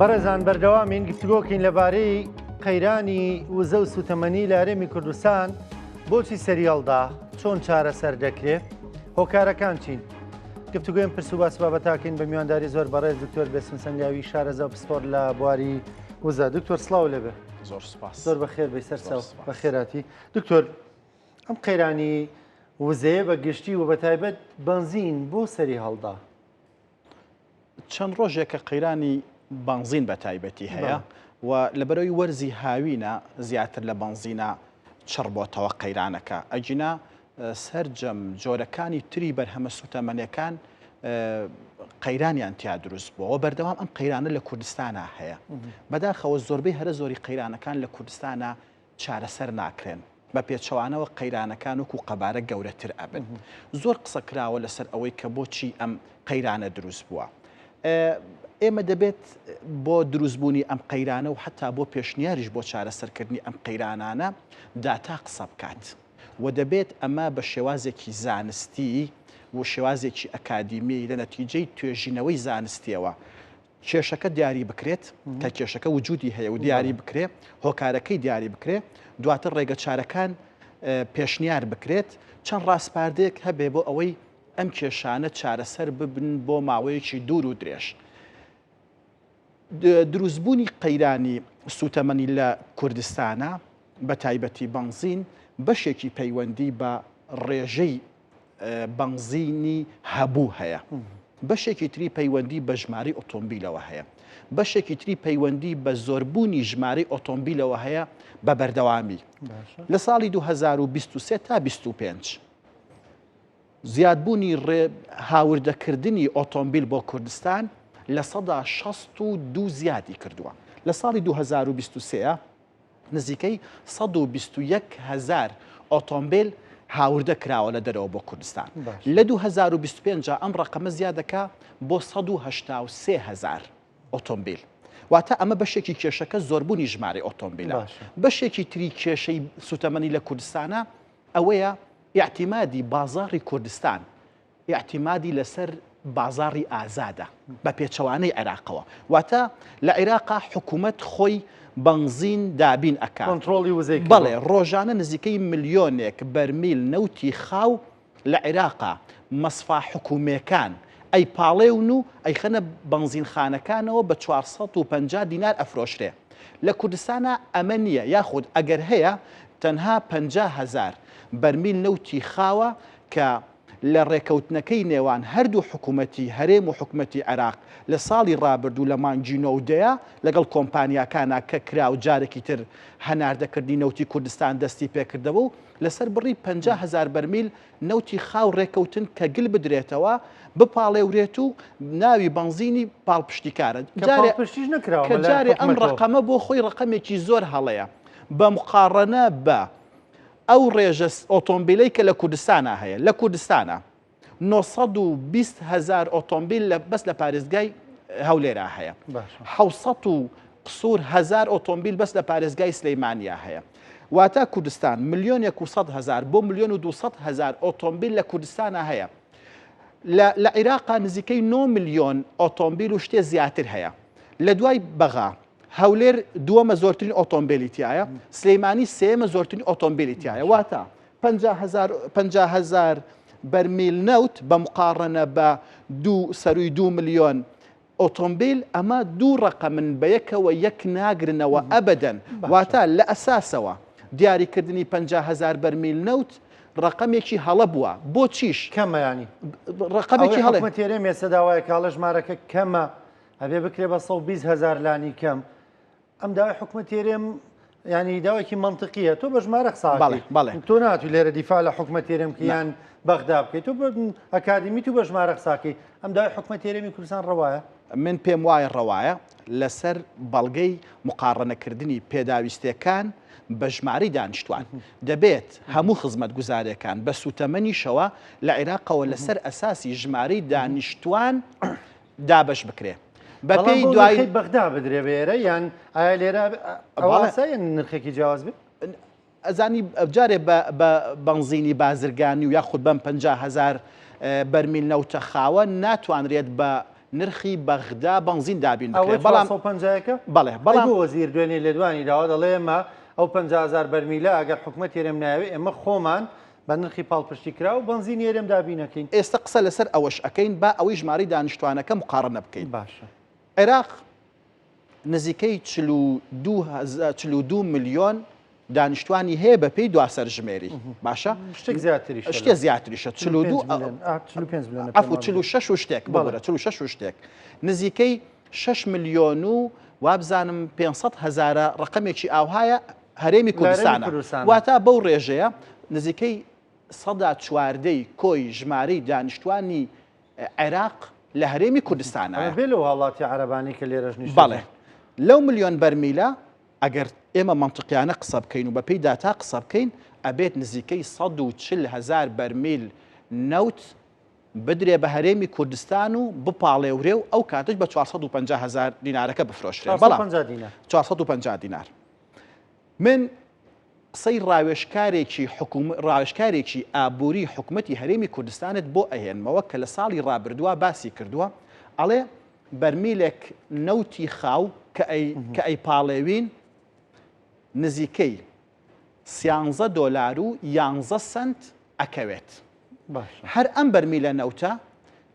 بەڕێزان بەردەوامین گفتوگۆکین لەبارەی قەیرانی وزە و سوتەمەنی لە هەرێمی کوردستان بۆچی سەریاڵدا چۆن چارەسەر دەکرێت هۆکارەکان چین گفتوگوێن پرس و باس بابەتاکەین بە میوانداری زۆر بەڕێز دکتۆر بێسم سەنگاوی شارەزا و پسپۆر لە بواری وزە دکتۆر سڵاو لەبێ زۆر سپاس زۆر بەخێر بەی سەر چاو بەخێراتی دکتۆر ئەم قەیرانی وزەیە بە گشتی و بەتایبەت بنزین بۆ سەری هەڵدا چەند ڕۆژێکە قەیرانی بنزین بە تایبەتی هەیە و لەبەرەوەی وەرزی هاوینە زیاتر لە بنزینە چڕبۆتەوە قەیرانەکە ئەجینا سەرجەم جۆرەکانی تری بەرهەمە سوتەمەنیەکان قەیرانیان تیا دروست بووەوە بەردەوام ئەم قەیرانە لە کوردستانە هەیە بەداخەوە زۆربەی هەرە زۆری قەیرانەکان لە کوردستانە چارەسەر ناکرێن بە پێچەوانەوە قەیرانەکان وەکو قەبارە گەورەتر ئەبن زۆر قسە کراوە لەسەر ئەوەی کە بۆچی ئەم قەیرانە دروست بووە ئێمە دەبێت بۆ دروستبوونی ئەم قەیرانە و حتا بۆ پێشنیاریش بۆ چارەسەرکردنی ئەم قەیرانانە داتا قسە بکات و دەبێت ئەمە بە شێوازێکی زانستی و شێوازێکی ئەکادیمی لە نەتیجەی توێژینەوەی زانستیەوە کێشەکە دیاری بکرێت کە کێشەکە وجودی هەیە و دیاری بکرێت هۆکارەکەی دیاری بکرێت دواتر ڕێگە چارەکان پێشنیار بکرێت چەند ڕاستپاردەیەک هەبێ بۆ ئەوەی ئەم کێشانە چارەسەر ببن بۆ ماوەیەکی دوور و درێژ دروستبوونی قەیرانی سوتەمەنی لە کوردستانە بە تایبەتی بنزین بەشێکی پەیوەندی بە ڕێژەی بنزینی هەبوو هەیە بەشێکی تری پەیوەندی بە ژماری ئۆتۆمبیلەوە هەیە بەشێکی تری پەیوەندی بە زۆربوونی ژماری ئۆتۆمبیلەوە هەیە بە بەردەوامی لە ساڵی 2023 تا 25 زیادبوونی هاوردەکردنی ئۆتۆمبیل بۆ کوردستان لە 162 زیادی کردووە لە ساڵی 2023 نزیکەی 121,000 ئۆتۆمبیل هاوردە کراوە لە دەرەوە بۆ کوردستان لە 2025 ئەم ڕقەمە زیادەکە بۆ 183,000 ئۆتۆمبیل واتە ئەمە بەشێکی کێشەکە زۆربوونی ژمارە ئۆتۆمبیلە بەشێکی تری کێشەی سوتەمەنی لە کوردستانە ئەوەیە ئیعتیمادی بازاڕی کوردستان ئیعتیمادی لەسەر بازاڕی ئازادە بە پێچەوانەی عێراقەوە واتە لە عێراقا حکوومەت خۆی بنزین دابین ئەکا کۆنتڕۆڵی وزەی بەڵێ ڕۆژانە نزیکەی ملیۆنێک بەرمیل نەوتی خاو لە عێراقا مەسفا حکوومەکان ئەی پاڵێون و ئەی خەنە بنزینخانەکانەوە بە 450 دینار ئەفرۆشرێ لە کوردستانە ئەمە نییە یاخود ئەگەر هەیە تەنها 50,000 بەرمیل نەوتی خاوە کە لە ڕێکەوتنەکەی نێوان هەردوو حکوومەتی هەرێم و حکوومەتی عێراق لە ساڵی ڕابردوو لە مانگی نۆدەیە لەگەڵ کۆمپانیاکانە کە کرا و جارێکی تر هەناردەکردی نەوتی کوردستان دەستی پێکردەوە و لەسەر بڕی 50,000 بەرمیل نەوتی خاو ڕێکەوتن کە گل بدرێتەوە بپاڵێورێت و ناوی بنزینی پاڵپشتیکارە کە جارێ ئەم ڕقەمە بۆ خۆی ڕقەمێکی زۆر هەڵەیە بە مقارنە بە ئەو ڕێژە ئۆتۆمبیلەی کە لە کوردستانە هەیە لە کوردستانە 920,000 ئۆتۆمبیل بەس لە پارێزگای هەولێرا هەیە 700,000 ئۆتۆمبیل بەس لە پارێزگای سلەیمانیا هەیە واتە کوردستان 1,100,000 بۆ 1,200,000 ئۆتۆمبیل لە کوردستانە هەیە لە عێراقا نزیکەی 9 ملیۆن ئۆتۆمبیل و شتێ زیاتر هەیە لە دوای بەغا هەولێر دووەمە زۆرترین ئۆتۆمبیلیتیایە سلەیمانی سێمە زۆرترین ئۆتۆمبیلیتیایە واتە 50,000 بەرمیل نەوت بە مقارنە بە 2 ملیۆن ئۆتۆمبیل ئەمە دوو ڕقەمن بە یەکەوە یەک ناگرنەوە ئەبەدەن واتە لە ئەساسەوە دیاریکردنی 50,000 بەرمیل نەوت ڕقەمێکی هەڵە بووە بۆ چیش کەمەیانی ڕقەمێکی هەڵە تێرە مێسە داوای کاڵە ژمارەکە کەمە ئەبێ بکرێ بە 120,000 لانی کەم ئەم داوای حکومە تێرێم ینی داوایکی منطقیە تۆ بە ژمارە قساڵێ تۆ ناتوی لێرە دیفاع لە حکومە تێرێم کیان بەغدا بکەیت تۆ ئەکادمی تو بە ژمارە قساکەی ئەم داوای حکومە تێرێمی کوردستان ڕەوایە من پێم وایە ڕەوایە لەسەر بەڵگەی مقارنەکردنی پێداویستەکان بە ژماری دانیشتوان دەبێت هەموو خزمەت گوزارەکان بە سوتەمەنیشەوە لە عێراقەوە لەسەر ئەساسی ژمارەی دانیشتوان دابش بکرێ بەپێی دوای بەغدا بدرێ بێرە یان ئایا لێرە ئەوەسایە نرخێکی جیاواز بێت ئەزانی جارێ بە بنزینی بازرگانی و یاخود بەم 50,000 بەرمیل نەوتە خاوە ناتوانرێت بە نرخی بەغدا بنزین دابین ئەوە بکرێت بەڵام 450ەکە بەڵێ بەڵام وەزیر دوێنێ لە دوانی داوا دەڵێ ئێمە ئەو 50,000 بەرمیلە ئەگەر حکومەت هێرم ناوێ ئێمە خۆمان بە نرخی پاڵپشتی کرا و بنزین هێرم دابینەکەین. ئێستا قسە لەسەر ئەوەش ئەەکەین با ئەوەی ژماری دانیشتوانەکە مقارنە بکەین. باشە. عێراق نزیکەی 42 میلیۆن دانیشتوانی هەیە بە پێی دواسەرژمێری باشە شتێک زیاتریش شتێ زیاتریشە 46 و شتێک بەڵە 46 و شتێک نزیکەی 6 میلیۆن و وابزانم 500,000 ڕقمێکی ئاوهایە هەرێمی کوردستانە واتە بەو ڕێژەیە نزیکەی 114 کۆی ژمارەی دانیشتوانی عێراق لە هەرێمی کوردستانە بێ لەو هاڵاتی عەرەبانی کە لێرەش نیشت. بەڵێ لەو ملیۆن بەرمیلە ئەگەر ئێمە منطقیانە قسە بکەین و بەپێی داتا قسە بکەین ئەبێت نزیکەی 140,000 بەرمیل نەوت بدرێ بە هەرێمی کوردستان و بپاڵێورێ و ئەو کاتش بە 450,000 دینارەکە بفرۆشرێ. بەڵام 450 دینار. من قسەی ڕاوێژکارێکی ئابووری حکوومەتی هەرێمی کوردستانت بۆ ئەهێنمەوە کە لە ساڵی ڕابردووە باسی کردووە ئەڵێ بەرمیلێک نەوتی خاو کە ئەی پاڵێوین نزیکەی 13 دۆلار و 11 سنت ئەکەوێت. هەر ئەم بەرمیلە نەوتە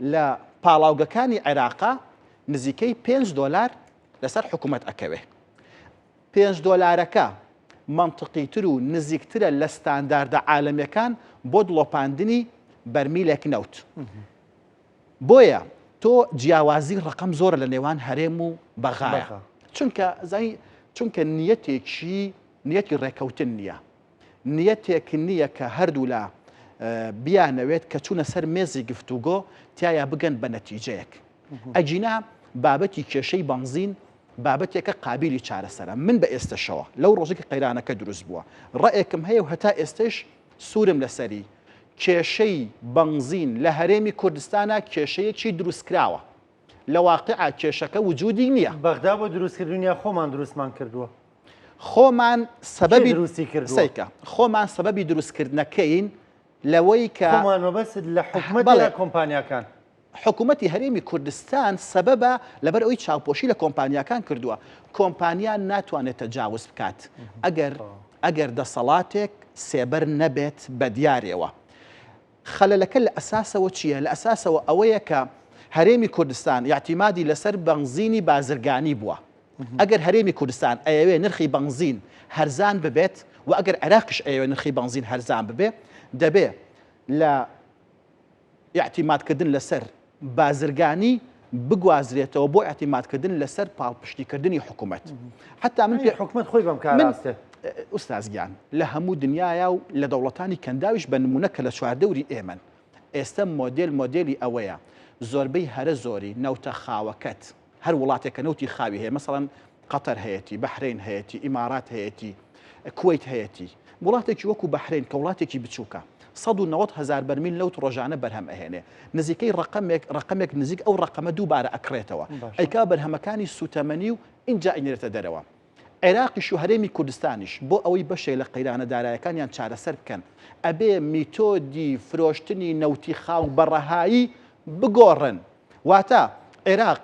لە پاڵاوگەکانی عێراقا نزیکەی 5 دۆلار لەسەر حکوومەت ئەکەوێ. 5 دۆلارەکە منطقیتر و نزیکترە لە ستانداردە عالەمیەکان بۆ دڵۆپاندنی بەرمیلێک نەوت. بۆیە تۆ جیاوازی ڕقم زۆرە لە نێوان هەرێم و بەغایە چونکە نیەتی ڕێکەوتن نییە. نیەتێک نییە کە هەردوو لە بیانەوێت کە چوونە سەر مێزی گفتوگۆ تایە بگەن بە نەتیجەیەک. ئەجینا بابەتی کێشەی بنزین بابەتێکە قابلی چارەسەرە. من بە ئێستەشەوە لەو ڕۆژێکی قەیرانەکە دروست بووە ڕائێکم هەیە و هەتا ئێستش سوورم لەسەری کێشەی بنزین لە هەرێمی کوردستانە کێشەیەکی دروستکراوە لە واقعا کێشەکە وجودی نییە. بەغدا بۆ دروستکردنیە خۆمان دروستمان کردووە. خۆمان سەبەبی دروستی کردووە. خۆمان سەبەبی دروستکردنەکەین لەوەی کە خۆمان مەبەست لە حکوومەتی کۆمپانیاکان. حکوومەتی هەرێمی کوردستان سەبەبە لەبەر ئەوەی چاوپۆشی لە کۆمپانیاکان کردووە. کۆمپانیان ناتوانێت تەجاوز بکات ئەگەر دەسەڵاتێک سێبەر نەبێت بە دیارێەوە. خەلەلەکە لە ئەساسەوە چییە؟ لە ئەساسەوە ئەوەیە کە هەرێمی کوردستان یاعتیمادی لەسەر بنزینی بازرگانی بووە. ئەگەر هەرێمی کوردستان ئەیەوێ نرخی بنزین هەرزان ببێت و ئەگەر عێراقش ئەیەوێ نرخی بنزین هەرزان ببێ دەبێ لە یاعتیمادکردن لەسەر بازرگانی بگوازرێتەوە بۆ ئاعتیمادکردن لەسەر پاڵپشتیکردنی حکوومەت. حتا من حکوومەت خۆی بەم کاراستێ. ئوستازگیان لە هەموو دنیاە و لە دەوڵەتانی کەنداویش بە نمونە کە لە چواردەوری ئێمن ئێستا مۆدێلی ئەوەیە زۆربەی هەرە زۆری نەوتە خاوەکەت هەر وڵاتێکە نەوتی خاوی هەیە مەسەڵەن قەتەر هەیەی بەحرین هەیەی ئیمارات هەیەی کوێیت هەیەی وڵاتێکی وەکو بەحرین کە وڵاتێکی بچووکە 190,000 بەرمیل نەوت ڕۆژانە بەرهەم ئەهێنێ نزیکەی ڕقمێک نزیک ئەو ڕقەمە دووبارە ئەکرێتەوە ئەیکا بەرهەمەکانی سوتەمەنی و اینجا ئینێتە دەرەوە. عێراقیش و هەرێمی کوردستانیش بۆ ئەوەی بەشێ لە قەیرانە دارایەکانیان چارەسەر بکەن ئەبێ میتۆدی فرۆشتنی نەوتی خاو بەڕەهایی بگۆڕن. واتە عێراق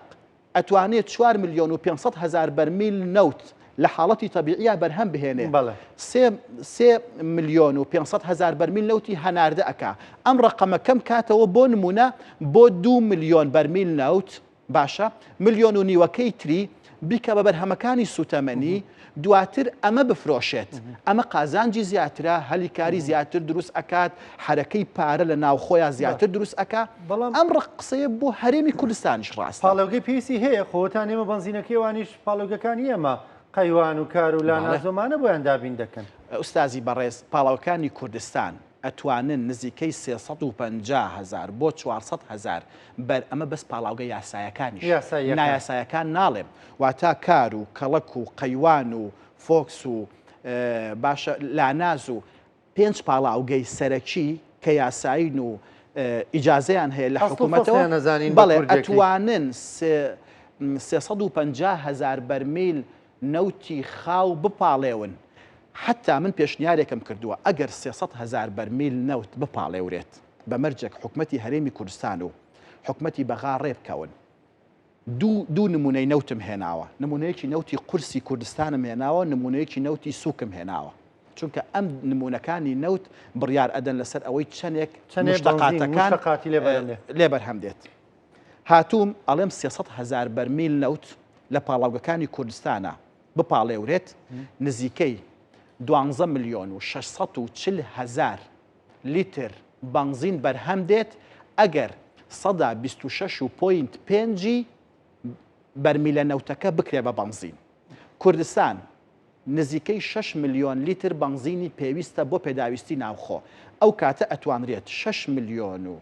ئەتوانێت 4 میلیۆن و 500,000 بەرمیل نەوت لە حاڵەتی تەبیعیە بەرهەم بهێنێ 3 میلیۆن و 500,000 بەرمیل نەوتی هەناردە ئەکا. ئەم ڕقەمە کەم کاتەوە بۆ نمونە بۆ 2 میلیۆن بەرمیل نەوت باشە میلیۆن و نیوەکەی تری بیکە بە بەرهەمەکانی سوتەمەنی دواتر ئەمە بفرۆشێت. ئەمە قازانجی زیاترە هەلیکاری زیاتر دروست ئەکات حرەکەی پارە لە ناوخۆیان زیاتر دروست ئەکا. بەڵام ئەم قسەیە بۆ هەرێمی کوردستانیش ڕاست. پاڵەوگەی پێویستی هەیە خۆتان ئێمە بەنزینەکەی وانیش پاڵەوگەکانی ئێمە قەیوان و کار و لانازۆمانە بۆیان دابین دەکەن. ئوستازی بەڕێز پاڵاوەکانی کوردستان ئەتوانن نزیکەی 350,000 بۆ 400,000 بەر ئەمە بەس پاڵاوگە یاسایەکانیش نایاسایەکان ناڵێم واتە کار و کەڵک و قەیوان و فۆکس و باشە لاناز و 5 پاڵاوگەی سەرەکی کە یاساین و ئیجازەیان هەیە لە حکوومەتەوە بەڵێ ئەتوانن 350,000 بەرمیل نەوتی خاو بپاڵێون. حتا من پێشنیارێکم کردووە ئەگەر 300,000 بەرمیل نەوت بپاڵێورێت بە مەرجێک حکوومەتی هەرێمی کوردستان و حکوومەتی بەغا ڕێ بکەون دوو نمونەی نەوتم هێناوە نمونەیەکی نەوتی قورسی کوردستانم هێناوە نمونەیەکی نەوتی سووکم هێناوە چونکە ئەم نمونونەکانی نەوت بڕیار ئەدەن لەسەر ئەوەی چەندێک مشتەقاتەکان لێبەرهەم دێت هاتووم ئەڵێم 300,000 بەرمیل نەوت لە پاڵاوگەکانی کوردستانە بپاڵێورێت نزیکەی 12,640,000 لیتر بنزین بەرهەم دێت ئەگەر 126.5 بەرمیلە نەوتەکە بکرێ بە بنزین کوردستان نزیکەی 6 ملیۆن لیتر بنزینی پێویستە بۆ پێداویستی ناوخۆ ئەو کاتە ئەتوانرێت 6 ملیۆن و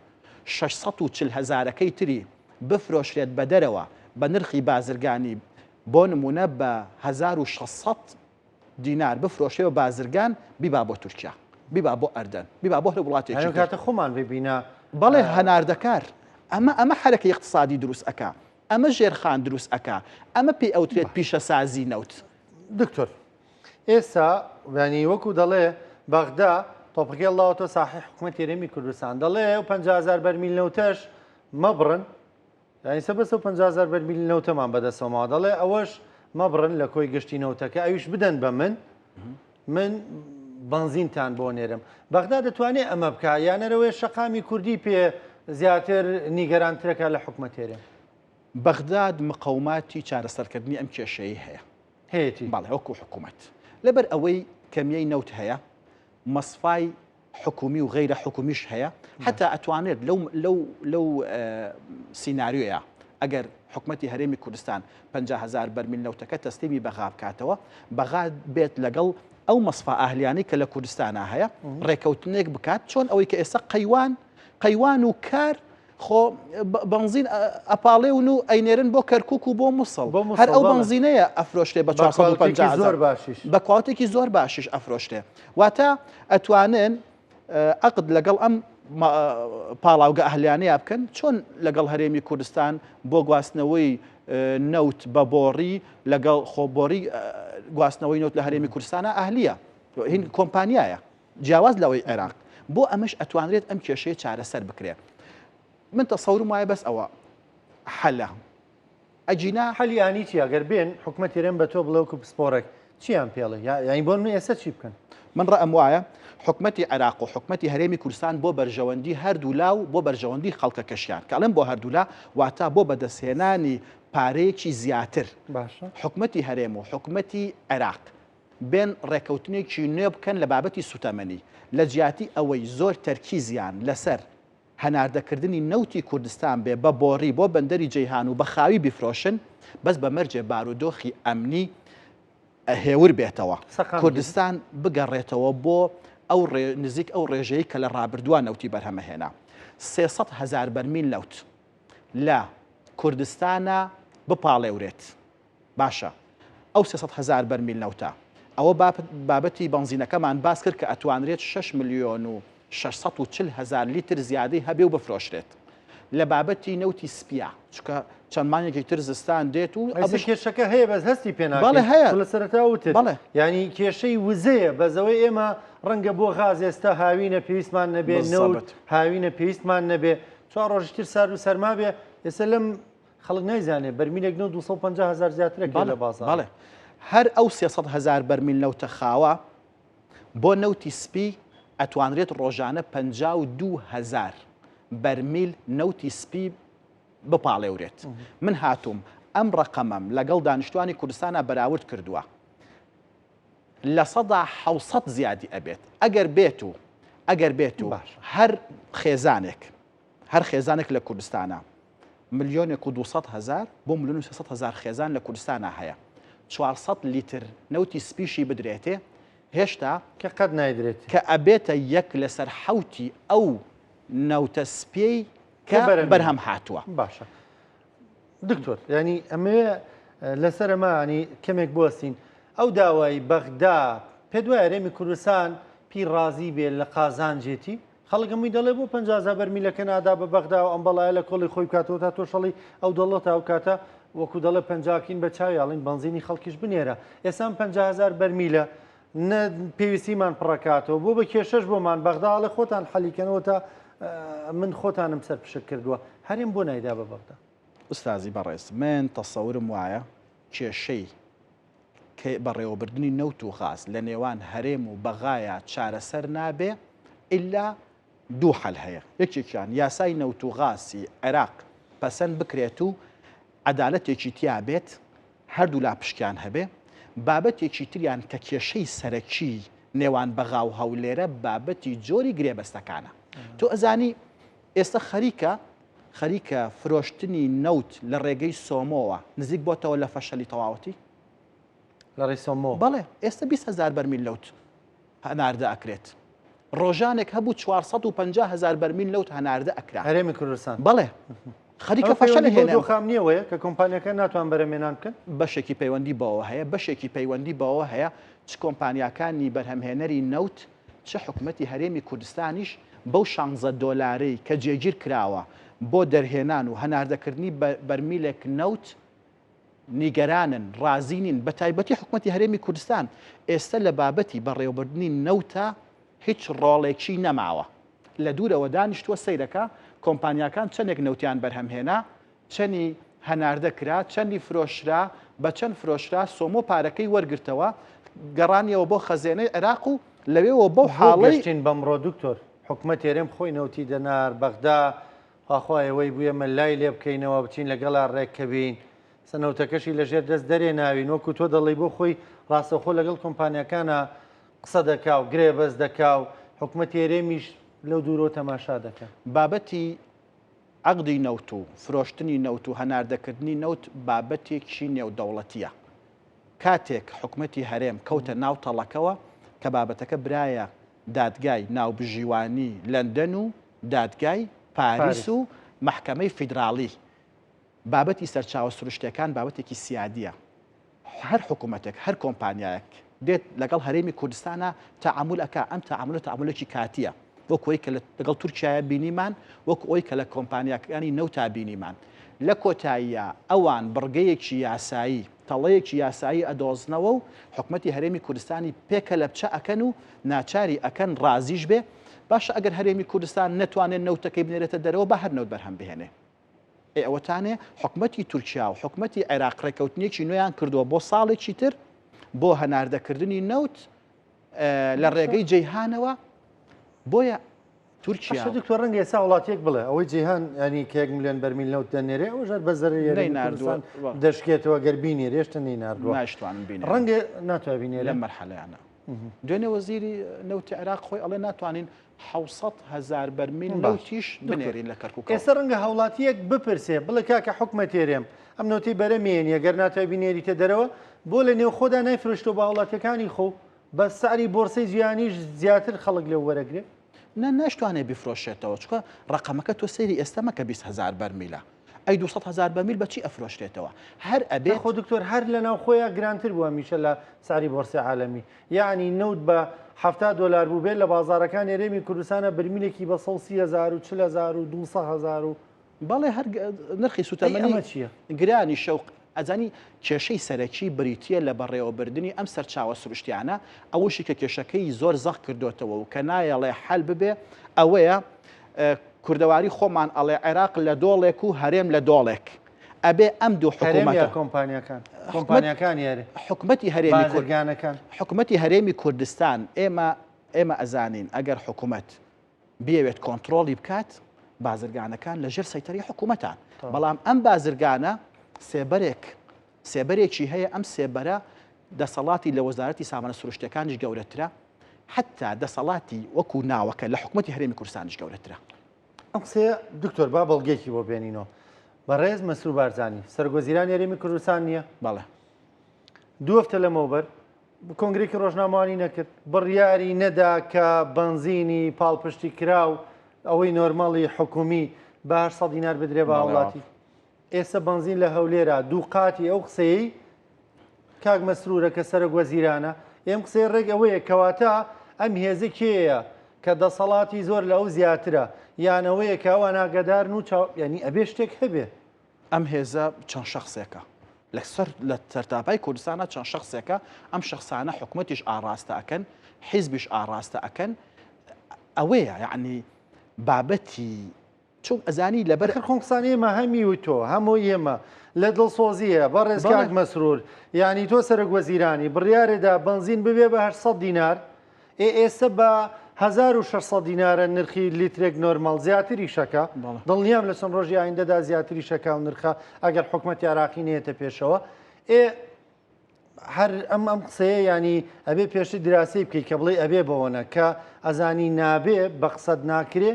640,000ەکەی تری بفرۆشرێت بە دەرەوە بە نرخی بازرگانی بۆ نمونە بە 1600 دینار بفرۆشێ بە بازرگان بیبا بۆ تورکیا بیبا بۆ ئەردەن بیبا بۆ هەر وڵاتێکی کاتە خۆمان ببینە بەڵێ هەناردەکار ئەمە حرەکە اقتصادی دروست ئەکا ئەمە ژێرخان دروست ئەکا ئەمە پێی ئەوترێت پیشەسازی نەوت دکتۆر ئێستا ینی وەکو دەڵێ بەغدا تۆپەکەیڵاوەتە ساحی حکوومەتی هەرێمی کوردستان دەڵێ و 50,000 بەرمیل نەوتەش مەبڕن ینی سەبەستە 50,000 بەرمیل نەوتەمان بەدەستەوەمەوە دەڵێ ئەوەش مەبڕن لە کۆی گشتی نەوتەکە ئەویش بدەن بە من بنزینتان بۆ نێرم بەغدا دەتوانێت ئەمە بکە یانەرەوەی شەقامی کوردی پێ زیاتر نیگەرانترەکە لە حکوومەتێرە بەغداد مقاوماتی چارەسەرکردنی ئەم کێشەیە هەیە هەیەی باڵێ وەکو حکوومەت لەبەر ئەوەی کەمیەی نەوت هەیە مەسفای حکومی و غیرە حکومیش هەیە حتا ئەتوانێت لەو سینناریۆیە ئەگەر حکوومەتی هەرێمی کوردستان 50,000 بەرمیل نەوتەکە تەسلیمی بەغا بکاتەوە بەغا بێت لەگەڵ ئەو مەسفا ئاهلیانی کە لە کوردستانە هەیە ڕێکەوتنێک بکات چۆن ئەوەی کە ئێستا قەیوان و کار خۆ بنزین ئەپاڵێون و ئەینێرن بۆ کەرکک و بۆ مووسڵ هەر ئەو بنزینەیە ئەفرۆشتێ بە 450 بە کواوتێکی زۆر باشیش ئەفرۆشتێ واتە ئەتوانن عقد لەگەڵ ئەم پاڵاوگە ئەهلیانەیە بکەن چۆن لەگەڵ هەرێمی کوردستان بۆ گواستنەوەی نەوت بە بۆڕی لەگەڵ خۆبۆڕی گواستنەوەی نەوت لە هەرێمی کوردستانە ئەهلیە هین کۆمپانیایە جیاواز لەوەی عێراق بۆ ئەمەش ئەتوانرێت ئەم کێشەیە چارەسەر بکرێت من تەسەورم وایە بەس ئەوە حەلە ئەجینا حەلیانی چی ئەگەر بێن حکوومەتی هەرێم بە تۆ بڵێوکو پسپۆرێک چیان پێڵێ یانی بۆ من ئێستا چی بکەن من ڕەئەم وایە حکوومەتی عێراق و حکوومەتی هەرێمی کوردستان بۆ بەرژەوەندی هەردوو لاو بۆ بەرژەوەندی خەڵکە کەشیان کەڵێم بۆ هەردوولا واتە بۆ بەدەستهێنانی پارەیەکی زیاتر حکوومەتی هەرێم و حکوومەتی عێراق بێن ڕێکەوتنێکی نوێ بکەن لە بابەتی سوتەمەنی لە جیاتی ئەوەی زۆر تەرکیزیان لەسەر هەناردەکردنی نەوتی کوردستان بێ بە بۆڕی بۆ بەندەری جەیهان و بە خاوی بیفرۆشن بەس بە مەرجێ بارودۆخی ئەمنی هێور بێتەوە کوردستان بگەڕێتەوە بۆ ئەو نزیک ئەو ڕێژەیە کە لە ڕابردووە نەوتی بەرهەمەهێنا 300,000 بەرمیل نەوت لە کوردستانە بپاڵێورێت باشە ئەو 300,000 بەرمیل نەوتە ئەوە بابەتی بنزینەکەمان باس کرد کە ئەتوانرێت 6 ملیۆن و 640,000 لیتر زیادەی هەبێ و بفرۆشرێت لە بابەتی نەوتی سپیا چکە چەندمانێکی تر زستان دێت و کێشەکە هەیە بەس هەستی پێناڵێ هەیە لە سەرەتاوتر ینی کێشەی وزەیە بەزەوەی ئێمە ڕەنگە بۆ غاز ئێستا هاوینە پێویستمان نەبێ نەوت هاوینە پێویستمان نەبێ 4 ڕۆژتر سار و سەرما بێ ئێستا لەم خەڵک نایزانێ بەرمیلێک 250,000 زیاترەکە لە بازاڕ هەر ئەو 300,000 بەرمیل نەوتە خاوە بۆ نەوتی سپی ئەتوانرێت ڕۆژانە 52,000 بەرمیل نەوتی سپی بپاڵێورێت من هاتووم ئەم ڕقەمەم لەگەڵ دانیشتوانی کوردستانە بەراورد کردووە لە 700 زیادی ئەبێت ئەگەر بێت و هەر خێزانێک لە کوردستانە 1,200,000 بۆ 1,300,000 خێزان لە کوردستانە هەیە 400 لیتر نەوتی سپیشی بدرێتێ هێشتا کە قەت نایدرێت کە ئەبێتە یەک لەسەر حوتی ئەو نەوتە سپێی کە بەرهەم هاتووە باشە دکتۆر ینی ئەمێ لەسەر ئەمانی کەمێک بۆستین ئەو داوای بەغدا پێ دوای هەرێمی کوردستان پی ڕازی بێت لە قازانجێتی خەڵکەمی دەڵێ بۆ 50,000 بەرمیلەکە نادا بە بەغدا و ئەم بەڵایە لە کۆڵی خۆی بکاتەوە تا تۆشەڵی ئەو دەڵێت ئەو کاتە وەکو دەڵێ 50کین بە چاویاڵین بنزینی خەڵکیش بنێرە ئێستا 50,000 بەرمیلە پێویستیمان پڕکاتەوە بۆ بە کێشەش بۆمان بەغداڵە خۆتان حەلیکەنەوە تا من خۆتانم سەر پشت کردووە هەرێم بۆ نایدا بە بەغدا ئوستازی بەڕێز من تەسەورم وایە کێشەی بەڕێوەبردننی نەوت و غاز لە نێوان هەرێم و بەغایە چارەسەر نابێ ئللا دوو حەل هەیە یەکێکیان یاسای نەوت و غاسی عێراق پەسەند بکرێت و عەدالەتێکی تیا بێت هەردوو لاپشکیان هەبێ بابەتێکی تریان کە کێشەی سەرەکی نێوان بەغا و هەولێرە بابەتی جۆری گرێبەستەکانە تۆ ئەزانی ئێستا خەریکە فرۆشتنی نەوت لە ڕێگەی سۆمۆوە نزیک بۆتەوە لە فەشەلی تەواوەتی لە ڕێی سۆمۆ بەڵێ ئێستا 20,000 بەرمیل لەوت هەناردە ئەکرێت ڕۆژانێک هەبوو 450,000 بەرمیل لەوت هەناردە ئەکرا هەرێمی کوردستان بەڵێ خەریکە فەشەلی هێنا خام نییەوەیە کە کۆمپانیەکە ناتوان بەرەمێنان بکەن بەشێکی پەیوەندی بەوە هەیە بەشێکی پەیوەندی بەوە هەیە چ کۆمپانیەکانی بەرهەمهێنەری نەوت چه حکوومەتی هەرێمی کوردستانیش بەو 16 دۆلارەی کە جێگیر کراوە بۆ دەرهێنان و هەناردەکردنی بەرمیلێک نەوت نیگەرانن ڕازینین بە تایبەتی حکوومەتی هەرێمی کوردستان ئێستا لە بابەتی بەڕێوەبردننی نەوتە هیچ ڕۆڵێکی نەماوە لە دوورەوە دانیشتووە سەیرەکە کۆمپانیەکان چەندێک نەوتیان بەرهەمهێنا چەندی هەناردەکرا چەندی فرۆشرا بە چەند فرۆشرا سۆمۆ پارەکەی وەرگرتەوە گەڕانیەوە بۆ خەزێنەی عێراق و لەوێەوە بەو حاڵی گەشتین بەمڕۆ دکتۆر حکوومەت هێرێم خۆی نەوتی دەنار بەغدا خواخوایەوەی بووە مە لای لێ بکەینەوە بچین لەگەڵا ڕێککەبین سەنەوتەکەشی لەژێر دەست دەرێ ناوین وەکو تۆ دەڵی بۆ خۆی ڕاستەخۆ لەگەڵ کۆمپانیەکانە قسە دەکا و گرێ بەس دەکا و حکوومەت هێرێمیش لەو دوورۆ تەماشا دەکە بابەتی عەقدی نەوت و فرۆشتنی نەوت و هەناردەکردنی نەوت بابەتێکی نێودەوڵەتیە کاتێک حکوومەتی هەرێم کەوتە ناو تەڵەکەوە کە بابەتەکە برایە دادگای ناوبژیوانی لەندەن و دادگای پاریس و محکەمەی فیدراڵی بابەتی سەرچاوە سروشتەکان بابەتێکی سیادیە هەر حکوومەتێک هەر کۆمپانیایەک دێت لەگەڵ هەرێمی کوردستانە تەعامل ئەکا ئەم تەعاملێکی کاتیە وەکۆی کە لەگەڵ تورکیایە بینیمان وەک ئەوی کە لە کۆمپانیەکانی نەوتا بینیمان لە کۆتاییە ئەوان بڕگەیەکی یاسایی تەڵەیەکی یاسایی ئەدۆزنەوە و حکوومەتی هەرێمی کوردستانی پێکە لە بچە ئەکەن و ناچاری ئەکەن ڕازیش بێ باشە ئەگەر هەرێمی کوردستان نەتوانێت نەوتەکەی بنێرێتە دەرەوە بە هەر نەوت بەرهەم بهێنێ ئەوەتانێ حکوومەتی تورکیا و حکوومەتی عێراق ڕێکەوتنیەکی نوێیان کردووە بۆ ساڵێکی تر بۆ هەناردەکردنی نەوت لە ڕێگەی جەیهانەوە بۆیە تورکیا دکتۆر ڕەنگە ئێستا وڵاتێک بڵێ ئەوەی جیهان ینی کە 1 میلیۆن بەرمیل نەوت دەنێرێ ئەو ژەر بەزەرەی کوردستان دەشکێتەوە گەربینی رێشتە نەیناردووە ناشتوانن بینێ ڕەنگە ناتوانێت بینێ لە مەرحەلەیانە دوێنێ وەزیری نەوتی عێراق خۆی ئەڵێ ناتوانین 700,000 بەرمیل نەوتیش بنێرین لە کەرکووک ئێستا ڕەنگە هەوڵاتیەک بپرسێ بڵێ کاکە حکوومەت هێرێم ئەم نەوتی بەرەمێنی ئەگەر ناتوانێت بینێریتە دەرەوە بۆ لە نێو خۆدا نایفرۆشتەوە بە هەوڵاتیەکانی خۆ بە ساری بۆرسەی جیهانیش زیاتر خەڵک لێو وەرەگرێ ناشتوانێت بیفرۆشێتەوە چکە ڕقەمەکە تۆ سەیری ئێستا مەکە 20,000 بەرمیلە ئەی 200,000 بەرمیل بەچی ئەفرۆشرێتەوە هەر ئەبێ خۆ دکتۆر هەر لە ناو خۆیان گرانتر بووە میشە لە ساری بۆرسی عالەمی یعنی نەوت بە 70 دلار بوو بێت لە بازارەکان هێرێمی کوردستانە بەرمیلێکی بە 130,000 و 40,000 و 200,000 و بەڵێ هەر نرخی سوتەمەنی چییە؟ گرانی شەوق ئەزانی کێشەی سەرەکی بریتە لە بەڕێوەبردننی ئەم سەرچاوە سروشتیانە ئەوشی کە کێشەکەی زۆر زەق کردوێتەوە و کە نایەڵێ حەل ببێ ئەوەیە کوردەواری خۆمان ئەڵێ عێراق لە دۆڵێک و هەرێم لە دۆڵێک ئەبێ ئەم دوو حکوومەتە کۆمپانیەکان یارێ حکوومەتی هەرێمی کوردستان حکوومەتی هەرێمی کوردستان ئێمە ئەزانین ئەگەر حکوومەت بێوێت کۆنتترۆلی بکات بازرگانەکان لەژێر سەیتەری حکوومەتان بەڵام ئەم بازرگانە سێبەرێکی هەیە ئەم سێبەرە دەسەڵاتی لە وەزارەتی سامانە سروشتەکانیش گەورەترە حتا دەسەڵاتی وەکو ناوەکە لە حکوومەتی هەرێمی کوردستانیش گەورەترە ئەم قسەیە دکتۆر با بەڵگێکی بۆ بێنینەوە بەڕێز مەسروور بارزانی سەرگۆزیرانی هەرێمی کوردستان نییە بەڵێ دوو هەفتە لەمەوبەر کۆنگرێکی ڕۆژنامەوانی نەکرد بڕیاری نەدا کە بەنزینی پاڵپشتی کراو ئەوەی نۆرماڵی حکومی بە 800 دینار بدرێ بە وڵاتی ئێستا بەنزین لە هەولێرە دوو قاتی ئەو قسەی کاک مەسروورە کە سەرۆکوەزیرانە ئێم قسەی ڕێک ئەوەیە کەواتە ئەم هێزە کێیە کە دەسەڵاتی زۆر لە ئەو زیاترە یانەوەیە کە ئەوە ناگەدارن و ینی ئەبێ شتێک هەبێ ئەم هێزە چەند شخصێکە لە سەرتاپای کوردستانە چەند شخصێکە ئەم شخصانە حکوومەتیش ئاڕاستە ئەکەن حیزبیش ئاڕاستە ئەکەن ئەوەیە یعنی بابەتی چون ئەزانی لەبەر خۆقسانی ئێمە هەمی و تۆ هەموو ئێمە لە دڵسۆزیە بە ڕێزکاک مەسرور یعنی تۆ سەرک وەزیرانی بڕیارێدا بنزین ببێ بە 800 دینار ئێستا بە 1600 دینارە نرخی لیترێک نۆرمال زیاتری شەکە دڵنیام لە چەند ڕۆژی ئایندەدا زیاتری شەکە و نرخە ئەگەر حکوومەتی عراقی نێتە پێشەوە هەر ئەم قسەیە ینی ئەبێ پێشتر دراسی بکەیت کە بڵێ ئەبێ بەوەنە کە ئەزانی نابێ بە قسەد ناکرێ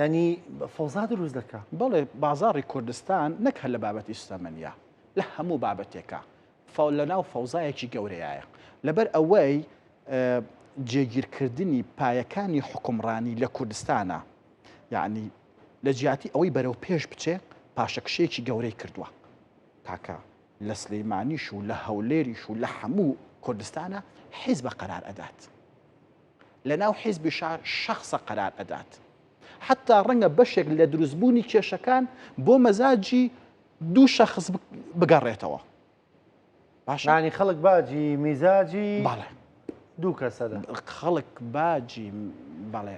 ینی فەوزا دروست دەکات بەڵێ بازاڕی کوردستان نەک هەر لە بابەتی سوتەمەنیە لە هەموو بابەتێکە لە ناو فەوزایەکی گەورەیە لەبەر ئەوەی جێگیرکردنی پایەکانی حکومڕانی لە کوردستانە یعنی لە جیاتی ئەوەی بەرەو پێش بچێ پاشەکشەیەکی گەورەی کردووە تاکە لە سلەیمانیش و لە هەولێریش و لە هەموو کوردستانە حیزب قەرار ئەدات لە ناو حیزبی شەخصە قەرار ئەدات حتا ڕەنگە بەشێک لە دروستبوونی کێشەکان بۆ مەزاجی دوو شەخص بگەڕێتەوە باشانی خەڵک باجی میزاجی باڵێ دوو کەسەدا خەڵک باجی باڵێ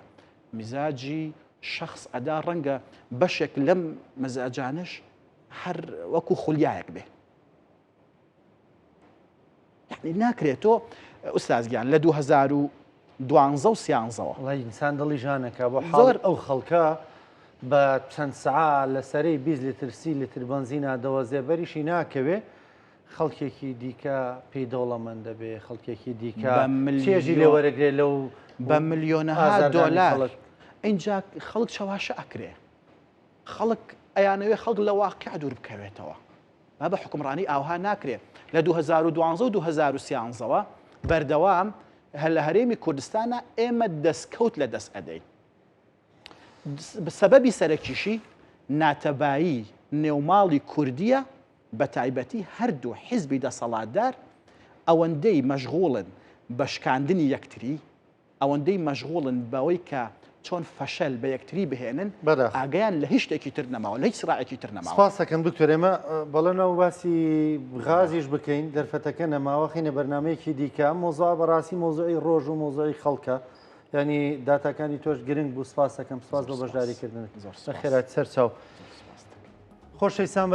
میزاجی شخص ئەدا ڕەنگە بەشێک لەم مەزاجانش هەر وەکو خولیایەک بێ یعنی ناکرێتەوە ئوستازگیان لە 2012 و 13ەوە وڵی ئینسان دڵی ژانەکە بۆ زۆر ئەو خەڵکە بە چەند سعا لەسەرەی 20 لیتر 30 لیتر بنزینە دەوەزێ بەریشی ناکەوێ خەڵکێکی دیکە پێی دەوڵەمەند دەبێ خەڵکێکی دیکە چێژی لێ وەرەگرێ لەو بە ملیۆنەها دۆلار اینجا خەڵک چاواشە ئەکرێ خەڵک ئەیانەوێ خەڵک لە واقع دوور بکەوێتەوە با بە حکومڕانی ئاوها ناکرێ لە 2012 و 2013ەوە بەردەوام هەر لە هەرێمی کوردستانە ئێمە دەستکەوت لە دەست ئەدەین سەبەبی سەرەکیشی ناتەبایی نێوماڵی کوردیە بە تایبەتی هەردوو حیزبی دەسەڵاتدار ئەوەندەی مەشغوڵن بە شکاندنی یەکتری ئەوەندەی مەشغوڵن بەوەی کە چۆن فەشەل بە یەکتری بهێنن ئاگەیان لە هیچ شتێکی تر نەماوە لە هیچ سراعێکی تر نەماوە سپاسەکەم دکتۆر ئێمە بەڵێنەوە باسی غازیش بکەین دەرفەتەکە نەماوە خینە بەرنمەیەکی دیکە مۆزوع بەڕاستی مۆزوعی ڕۆژ و مۆزوعی خەڵکە ینی داتاکانی تۆش گرنگ بوو سپاسەکەم سپاس بۆ بەشداریکردن خێرات سەرچاو خۆشەویستان